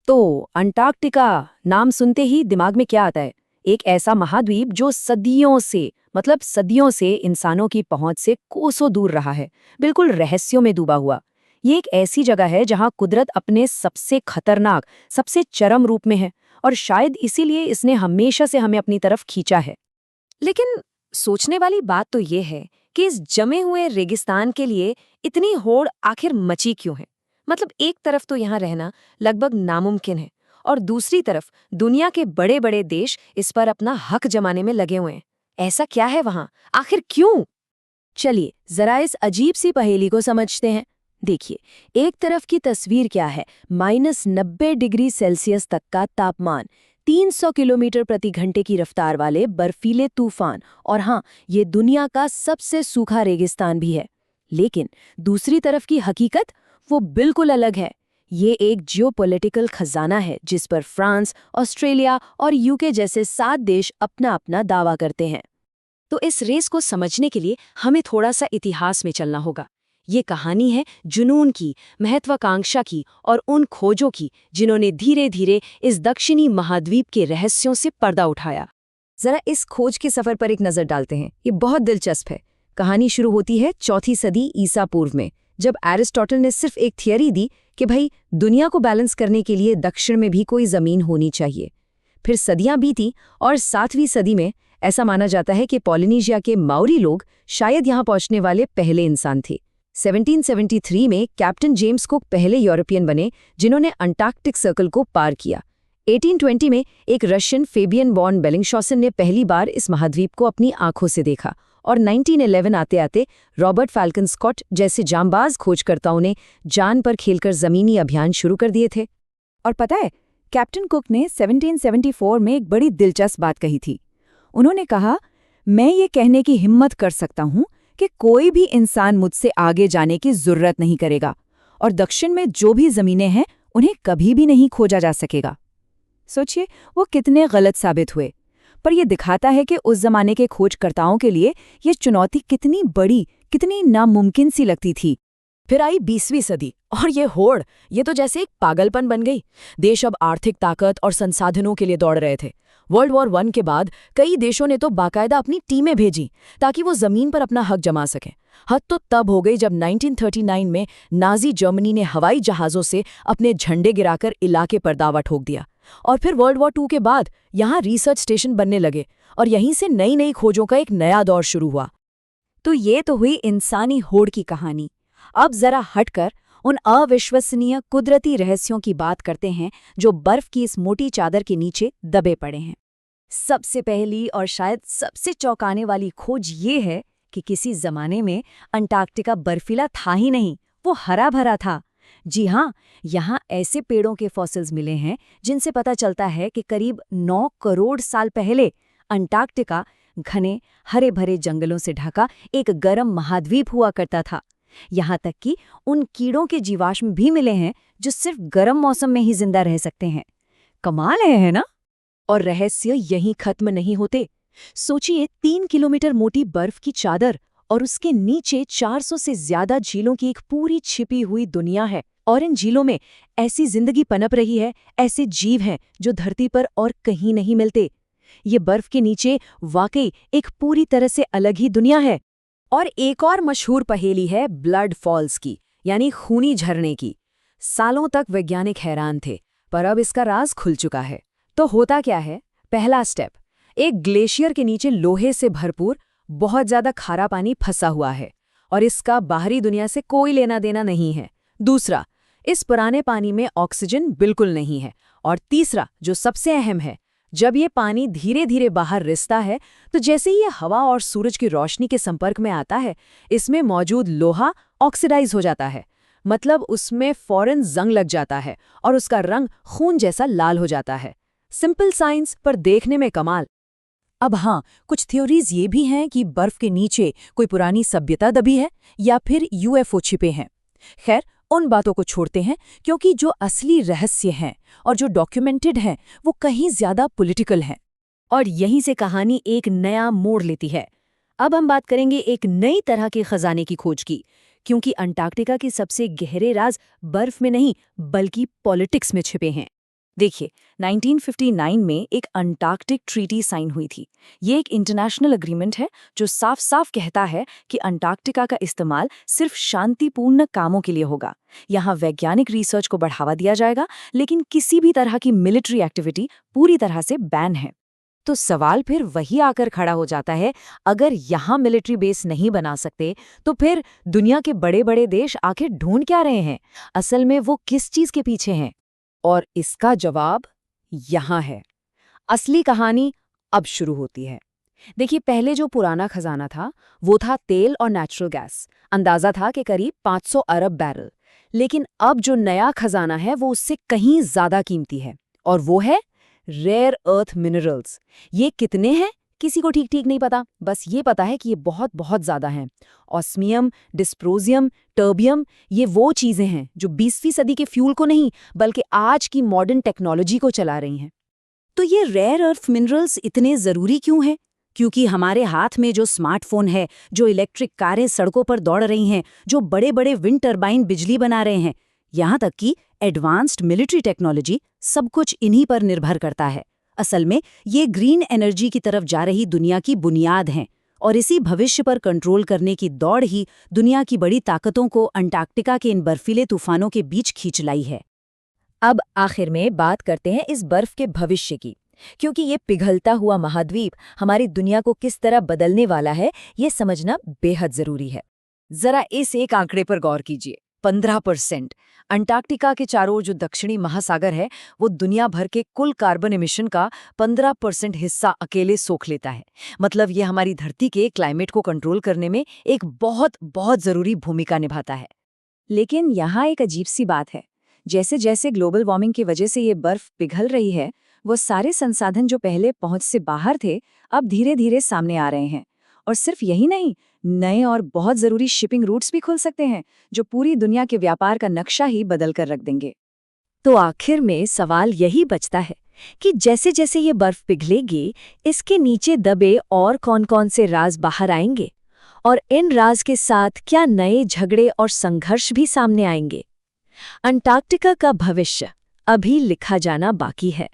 तो अंटार्कटिका नाम सुनते ही दिमाग में क्या आता है? एक ऐसा महाद्वीप जो सदियों से इंसानों की पहुंच से कोसों दूर रहा है, बिल्कुल रहस्यों में डूबा हुआ। ये एक ऐसी जगह है जहां कुदरत अपने सबसे खतरनाक, सबसे चरम रूप में है, और शायद इसीलिए इसने हमेशा से हमें अपनी तरफ खींचा है। लेकिन सोचने वाली बात तो ये है कि इस जमे हुए रेगिस्तान के लिए इतनी होड़ आखिर मची क्यों है। मतलब एक तरफ तो यहाँ रहना लगभग नामुमकिन है और दूसरी तरफ दुनिया के बड़े बड़े देश इस पर अपना हक जमाने में लगे हुए हैं। ऐसा क्या है वहाँ, आखिर क्यों? चलिए जरा इस अजीब सी पहेली को समझते हैं। देखिए, एक तरफ की तस्वीर क्या है, -90 डिग्री सेल्सियस तक का तापमान, 300 किलोमीटर प्रति घंटे की रफ्तार वाले बर्फीले तूफान, और हाँ, ये दुनिया का सबसे सूखा रेगिस्तान भी है। लेकिन दूसरी तरफ की हकीकत वो बिल्कुल अलग है। ये एक जियोपॉलिटिकल खजाना है जिस पर फ्रांस, ऑस्ट्रेलिया और यूके जैसे 7 देश अपना अपना दावा करते हैं। तो इस रेस को समझने के लिए हमें थोड़ा सा इतिहास में चलना होगा। ये कहानी है जुनून की, महत्वाकांक्षा की और उन खोजों की जिन्होंने धीरे धीरे इस दक्षिणी महाद्वीप के रहस्यों से पर्दा उठाया। जरा इस खोज के सफर पर एक नजर डालते हैं। ये बहुत दिलचस्प है। कहानी शुरू होती है 4वीं सदी ईसा पूर्व में, जब एरिस्टोटल ने सिर्फ एक थियरी दी कि भाई दुनिया को बैलेंस करने के लिए दक्षिण में भी कोई जमीन होनी चाहिए। फिर सदियां बीती और 7वीं सदी में ऐसा माना जाता है कि पॉलिनेशिया के माओरी लोग शायद यहाँ पहुंचने वाले पहले इंसान थे। 1773 में कैप्टन जेम्स कुक पहले यूरोपियन बने जिन्होंने अंटार्कटिक सर्कल को पार किया। 1820 में एक रशियन फेबियन वॉन बेलिंगशॉसन ने पहली बार इस महाद्वीप को अपनी आंखों से देखा, और 1911 आते आते रॉबर्ट फैल्कन स्कॉट जैसे जांबाज खोजकर्ताओं ने जान पर खेलकर जमीनी अभियान शुरू कर दिए थे। और पता है, कैप्टन कुक ने 1774 में एक बड़ी दिलचस्प बात कही थी। उन्होंने कहा, मैं ये कहने की हिम्मत कर सकता हूं कि कोई भी इंसान मुझसे आगे जाने की जरूरत नहीं करेगा, और दक्षिण में जो भी जमीनें हैं उन्हें कभी भी नहीं खोजा जा सकेगा। सोचिए वो कितने गलत साबित हुए, पर यह दिखाता है कि उस जमाने के खोजकर्ताओं के लिए यह चुनौती कितनी बड़ी, कितनी नामुमकिन सी लगती थी। फिर आई 20वीं सदी और ये होड़, ये तो जैसे एक पागलपन बन गई। देश अब आर्थिक ताकत और संसाधनों के लिए दौड़ रहे थे। वर्ल्ड वॉर 1 के बाद कई देशों ने तो बाकायदा अपनी टीमें भेजी ताकि वो जमीन पर अपना हक जमा सकें। हद तो तब हो गई जब 1939 में नाजी जर्मनी ने हवाई जहाज़ों से अपने झंडे गिराकर इलाके पर दावा ठोक दिया। और फिर वर्ल्ड वॉर 2 के बाद यहाँ रिसर्च स्टेशन बनने लगे और यहीं से नई नई खोजों का एक नया दौर शुरू हुआ। तो ये तो हुई इंसानी होड़ की कहानी। अब जरा हटकर उन अविश्वसनीय कुदरती रहस्यों की बात करते हैं जो बर्फ की इस मोटी चादर के नीचे दबे पड़े हैं। सबसे पहली और शायद सबसे चौंकाने वाली खोज ये है कि किसी जमाने में अंटार्कटिका बर्फीला था ही नहीं, वो हरा भरा था। जी हाँ, यहाँ ऐसे पेड़ों के फॉसिल्स मिले हैं जिनसे पता चलता है कि करीब 9 करोड़ साल पहले अंटार्कटिका घने हरे भरे जंगलों से ढका एक गर्म महाद्वीप हुआ करता था। यहाँ तक कि उन कीड़ों के जीवाश्म भी मिले हैं जो सिर्फ गर्म मौसम में ही जिंदा रह सकते हैं। कमाल है ना? और रहस्य यहीं खत्म नहीं होते। सोचिए, 3 किलोमीटर मोटी बर्फ की चादर और उसके नीचे 400 से ज्यादा झीलों की एक पूरी छिपी हुई दुनिया है। और इन झीलों में ऐसी जिंदगी पनप रही है, ऐसे जीव हैं जो धरती पर और कहीं नहीं मिलते। ये बर्फ के नीचे वाकई एक पूरी तरह से अलग ही दुनिया है। और एक और मशहूर पहेली है ब्लड फॉल्स की, यानी खूनी झरने की। सालों तक वैज्ञानिक हैरान थे, पर अब इसका राज खुल चुका है। तो होता क्या है? पहला स्टेप, एक ग्लेशियर के नीचे लोहे से भरपूर बहुत ज्यादा खारा पानी फंसा हुआ है और इसका बाहरी दुनिया से कोई लेना देना नहीं है। दूसरा, इस पुराने पानी में ऑक्सीजन बिल्कुल नहीं है। और तीसरा, जो सबसे अहम है, जब ये पानी धीरे धीरे बाहर रिसता है तो जैसे ही ये हवा और सूरज की रोशनी के संपर्क में आता है, इसमें मौजूद लोहा ऑक्सीडाइज हो जाता है। मतलब उसमें फौरन जंग लग जाता है और उसका रंग खून जैसा लाल हो जाता है। सिंपल साइंस, पर देखने में कमाल। अब हाँ, कुछ थ्योरीज ये भी हैं कि बर्फ के नीचे कोई पुरानी सभ्यता दबी है या फिर यूएफओ छिपे हैं। खैर, उन बातों को छोड़ते हैं क्योंकि जो असली रहस्य हैं और जो डॉक्यूमेंटेड हैं वो कहीं ज्यादा पॉलिटिकल हैं। और यहीं से कहानी एक नया मोड़ लेती है। अब हम बात करेंगे एक नई तरह के खजाने की खोज की, क्योंकि अंटार्कटिका के सबसे गहरे राज बर्फ में नहीं बल्कि पॉलिटिक्स में छिपे हैं। देखिए, 1959 में एक अंटार्कटिक ट्रीटी साइन हुई थी। ये एक इंटरनेशनल एग्रीमेंट है जो साफ साफ कहता है कि अंटार्कटिका का इस्तेमाल सिर्फ शांतिपूर्ण कामों के लिए होगा। यहाँ वैज्ञानिक रिसर्च को बढ़ावा दिया जाएगा, लेकिन किसी भी तरह की मिलिट्री एक्टिविटी पूरी तरह से बैन है। तो सवाल फिर वही आकर खड़ा हो जाता है, अगर यहाँ मिलिट्री बेस नहीं बना सकते तो फिर दुनिया के बड़े बड़े देश आखिर ढूंढ क्या रहे हैं? असल में वो किस चीज के पीछे हैं? और इसका जवाब यहाँ है। असली कहानी अब शुरू होती है। देखिए, पहले जो पुराना खजाना था वो था तेल और नेचुरल गैस। अंदाजा था कि करीब 500 अरब बैरल। लेकिन अब जो नया खजाना है वो उससे कहीं ज्यादा कीमती है, और वो है रेयर अर्थ मिनरल्स। ये कितने हैं किसी को ठीक ठीक नहीं पता, बस ये पता है कि ये बहुत बहुत ज्यादा हैं। ऑस्मियम, डिस्प्रोजियम, टर्बियम, ये वो चीजें हैं जो 20वीं सदी के फ्यूल को नहीं बल्कि आज की मॉडर्न टेक्नोलॉजी को चला रही हैं। तो ये रेयर अर्थ मिनरल्स इतने जरूरी क्यों हैं? क्योंकि हमारे हाथ में जो स्मार्टफोन है, जो इलेक्ट्रिक कारें सड़कों पर दौड़ रही हैं, जो बड़े बड़े विंड टर्बाइन बिजली बना रहे हैं, यहाँ तक कि एडवांस्ड मिलिट्री टेक्नोलॉजी, सब कुछ इन्हीं पर निर्भर करता है। असल में ये ग्रीन एनर्जी की तरफ जा रही दुनिया की बुनियाद हैं, और इसी भविष्य पर कंट्रोल करने की दौड़ ही दुनिया की बड़ी ताकतों को अंटार्कटिका के इन बर्फीले तूफानों के बीच खींच लाई है। अब आखिर में बात करते हैं इस बर्फ के भविष्य की, क्योंकि ये पिघलता हुआ महाद्वीप हमारी दुनिया को किस तरह बदलने वाला है, ये समझना बेहद जरूरी है। जरा इस एक आंकड़े पर गौर कीजिए, 15%। अंटार्कटिका के चारों ओर जो दक्षिणी महासागर है वो दुनिया भर के कुल कार्बन एमिशन का 15% हिस्सा अकेले सोख लेता है। मतलब ये हमारी धरती के क्लाइमेट को कंट्रोल करने में एक बहुत बहुत जरूरी भूमिका निभाता है। लेकिन यहाँ एक अजीब सी बात है, जैसे जैसे ग्लोबल वार्मिंग की वजह से ये बर्फ पिघल रही है, वो सारे संसाधन जो पहले पहुंच से बाहर थे अब धीरे धीरे सामने आ रहे हैं। और सिर्फ यही नहीं, नए और बहुत जरूरी शिपिंग रूट्स भी खुल सकते हैं जो पूरी दुनिया के व्यापार का नक्शा ही बदल कर रख देंगे। तो आखिर में सवाल यही बचता है कि जैसे जैसे ये बर्फ पिघलेगी, इसके नीचे दबे और कौन-कौन से राज बाहर आएंगे, और इन राज के साथ क्या नए झगड़े और संघर्ष भी सामने आएंगे। अंटार्कटिका का भविष्य अभी लिखा जाना बाकी है।